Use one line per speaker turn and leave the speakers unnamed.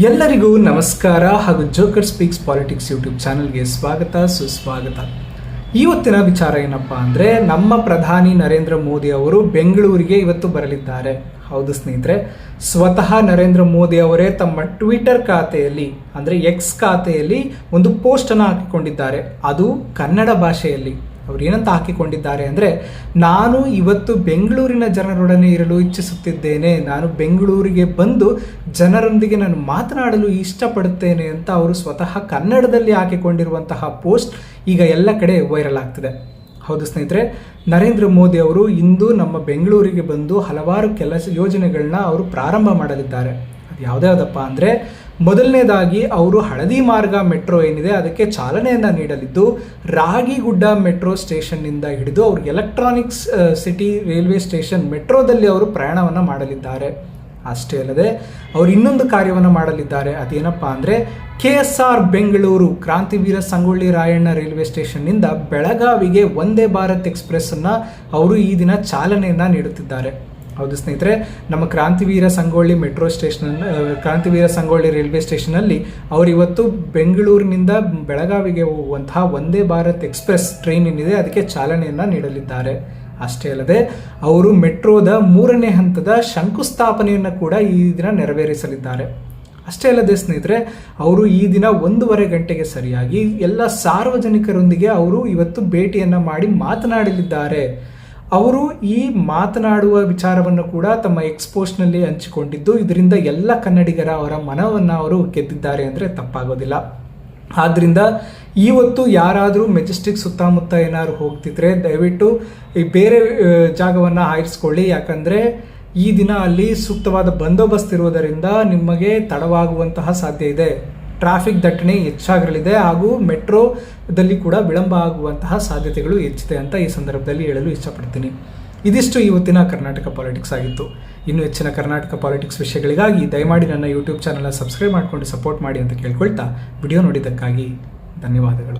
ಎಲ್ಲರಿಗೂ ನಮಸ್ಕಾರ ಹಾಗೂ ಜೋಕರ್ ಸ್ಪೀಕ್ಸ್ ಪಾಲಿಟಿಕ್ಸ್ ಯೂಟ್ಯೂಬ್ ಚಾನಲ್ಗೆ ಸ್ವಾಗತ ಸುಸ್ವಾಗತ. ಇವತ್ತಿನ ವಿಚಾರ ಏನಪ್ಪಾ ಅಂದರೆ, ನಮ್ಮ ಪ್ರಧಾನಿ ನರೇಂದ್ರ ಮೋದಿ ಅವರು ಬೆಂಗಳೂರಿಗೆ ಇವತ್ತು ಬರಲಿದ್ದಾರೆ. ಹೌದು ಸ್ನೇಹಿತರೆ, ಸ್ವತಃ ನರೇಂದ್ರ ಮೋದಿ ಅವರೇ ತಮ್ಮ ಟ್ವಿಟರ್ ಖಾತೆಯಲ್ಲಿ ಅಂದರೆ ಎಕ್ಸ್ ಖಾತೆಯಲ್ಲಿ ಒಂದು ಪೋಸ್ಟನ್ನು ಹಾಕಿಕೊಂಡಿದ್ದಾರೆ. ಅದು ಕನ್ನಡ ಭಾಷೆಯಲ್ಲಿ. ಅವ್ರು ಏನಂತ ಹಾಕಿಕೊಂಡಿದ್ದಾರೆ ಅಂದರೆ, ನಾನು ಇವತ್ತು ಬೆಂಗಳೂರಿನ ಜನರೊಡನೆ ಇರಲು ಇಚ್ಛಿಸುತ್ತಿದ್ದೇನೆ, ನಾನು ಬೆಂಗಳೂರಿಗೆ ಬಂದು ಜನರೊಂದಿಗೆ ನಾನು ಮಾತನಾಡಲು ಇಷ್ಟಪಡುತ್ತೇನೆ ಅಂತ ಅವರು ಸ್ವತಃ ಕನ್ನಡದಲ್ಲಿ ಹಾಕಿಕೊಂಡಿರುವಂತಹ ಪೋಸ್ಟ್ ಈಗ ಎಲ್ಲ ಕಡೆ ವೈರಲ್ ಆಗ್ತಿದೆ. ಹೌದು ಸ್ನೇಹಿತರೆ, ನರೇಂದ್ರ ಮೋದಿ ಅವರು ಇಂದು ನಮ್ಮ ಬೆಂಗಳೂರಿಗೆ ಬಂದು ಹಲವಾರು ಯೋಜನೆಗಳನ್ನ ಅವರು ಪ್ರಾರಂಭ ಮಾಡಲಿದ್ದಾರೆ. ಅದು ಯಾವುದ್ಯಾವುದಪ್ಪ ಅಂದರೆ, ಮೊದಲನೇದಾಗಿ ಅವರು ಹಳದಿ ಮಾರ್ಗ ಮೆಟ್ರೋ ಏನಿದೆ ಅದಕ್ಕೆ ಚಾಲನೆಯನ್ನು ನೀಡಲಿದ್ದು, ರಾಗಿಗುಡ್ಡ ಮೆಟ್ರೋ ಸ್ಟೇಷನ್ನಿಂದ ಹಿಡಿದು ಅವರು ಎಲೆಕ್ಟ್ರಾನಿಕ್ಸ್ ಸಿಟಿ ರೈಲ್ವೆ ಸ್ಟೇಷನ್ ಮೆಟ್ರೋದಲ್ಲಿ ಅವರು ಪ್ರಯಾಣವನ್ನು ಮಾಡಲಿದ್ದಾರೆ. ಅಷ್ಟೇ ಅಲ್ಲದೆ ಅವರು ಇನ್ನೊಂದು ಕಾರ್ಯವನ್ನು ಮಾಡಲಿದ್ದಾರೆ. ಅದೇನಪ್ಪ ಅಂದರೆ, KSR ಬೆಂಗಳೂರು ಕ್ರಾಂತಿವೀರ ಸಂಗೊಳ್ಳಿ ರಾಯಣ್ಣ ರೈಲ್ವೆ ಸ್ಟೇಷನ್ನಿಂದ ಬೆಳಗಾವಿಗೆ ವಂದೇ ಭಾರತ್ ಎಕ್ಸ್ಪ್ರೆಸ್ಸನ್ನು ಅವರು ಈ ದಿನ ಚಾಲನೆಯನ್ನು ನೀಡುತ್ತಿದ್ದಾರೆ. ಹೌದು ಸ್ನೇಹಿತರೆ, ನಮ್ಮ ಕ್ರಾಂತಿವೀರ ಸಂಗೊಳ್ಳಿ ಕ್ರಾಂತಿವೀರ ಸಂಗೊಳ್ಳಿ ರೈಲ್ವೆ ಸ್ಟೇಷನಲ್ಲಿ ಅವರು ಇವತ್ತು ಬೆಂಗಳೂರಿನಿಂದ ಬೆಳಗಾವಿಗೆ ಹೋಗುವಂತಹ ವಂದೇ ಭಾರತ್ ಎಕ್ಸ್ಪ್ರೆಸ್ ಟ್ರೈನ್ ಏನಿದೆ ಅದಕ್ಕೆ ಚಾಲನೆಯನ್ನು ನೀಡಲಿದ್ದಾರೆ. ಅಷ್ಟೇ ಅಲ್ಲದೆ ಅವರು ಮೆಟ್ರೋದ 3ನೇ ಹಂತದ ಶಂಕುಸ್ಥಾಪನೆಯನ್ನು ಕೂಡ ಈ ದಿನ ನೆರವೇರಿಸಲಿದ್ದಾರೆ. ಅಷ್ಟೇ ಅಲ್ಲದೆ ಸ್ನೇಹಿತರೆ, ಅವರು ಈ ದಿನ 1:30 ಗಂಟೆಗೆ ಸರಿಯಾಗಿ ಎಲ್ಲ ಸಾರ್ವಜನಿಕರೊಂದಿಗೆ ಅವರು ಇವತ್ತು ಭೇಟಿಯನ್ನು ಮಾಡಿ ಮಾತನಾಡಲಿದ್ದಾರೆ. ಅವರು ಈ ಮಾತನಾಡುವ ವಿಚಾರವನ್ನು ಕೂಡ ತಮ್ಮ ಎಕ್ಸ್ಪೋಸ್ಟ್ನಲ್ಲಿ ಹಂಚಿಕೊಂಡಿದ್ದು, ಇದರಿಂದ ಎಲ್ಲ ಕನ್ನಡಿಗರ ಅವರ ಮನವನ್ನು ಅವರು ಗೆದ್ದಿದ್ದಾರೆ ಅಂದರೆ ತಪ್ಪಾಗೋದಿಲ್ಲ. ಆದ್ದರಿಂದ ಇವತ್ತು ಯಾರಾದರೂ ಮೆಜೆಸ್ಟಿಕ್ ಸುತ್ತಮುತ್ತ ಏನಾದ್ರು ಹೋಗ್ತಿದ್ರೆ ದಯವಿಟ್ಟು ಈ ಬೇರೆ ಜಾಗವನ್ನು ಆರಿಸ್ಕೊಳ್ಳಿ. ಯಾಕಂದರೆ ಈ ದಿನ ಅಲ್ಲಿ ಸೂಕ್ತವಾದ ಬಂದೋಬಸ್ತ್ ಇರುವುದರಿಂದ ನಿಮಗೆ ತಡವಾಗುವಂತಹ ಸಾಧ್ಯ ಇದೆ. ಟ್ರಾಫಿಕ್ ದಟ್ಟಣೆ ಹೆಚ್ಚಾಗಿರಲಿದೆ ಹಾಗೂ ಮೆಟ್ರೋದಲ್ಲಿ ಕೂಡ ವಿಳಂಬ ಆಗುವಂತಹ ಸಾಧ್ಯತೆಗಳು ಹೆಚ್ಚಿದೆ ಅಂತ ಈ ಸಂದರ್ಭದಲ್ಲಿ ಹೇಳಲು ಇಷ್ಟಪಡ್ತೀನಿ. ಇದಿಷ್ಟು ಇವತ್ತಿನ ಕರ್ನಾಟಕ ಪಾಲಿಟಿಕ್ಸ್ ಆಗಿತ್ತು. ಇನ್ನು ಹೆಚ್ಚಿನ ಕರ್ನಾಟಕ ಪಾಲಿಟಿಕ್ಸ್ ವಿಷಯಗಳಿಗಾಗಿ ದಯಮಾಡಿ ನನ್ನ ಯೂಟ್ಯೂಬ್ ಚಾನಲ್ನ ಸಬ್ಸ್ಕ್ರೈಬ್ ಮಾಡಿಕೊಂಡು ಸಪೋರ್ಟ್ ಮಾಡಿ ಅಂತ ಕೇಳ್ಕೊಳ್ತಾ, ವಿಡಿಯೋ ನೋಡಿದ್ದಕ್ಕಾಗಿ ಧನ್ಯವಾದಗಳು.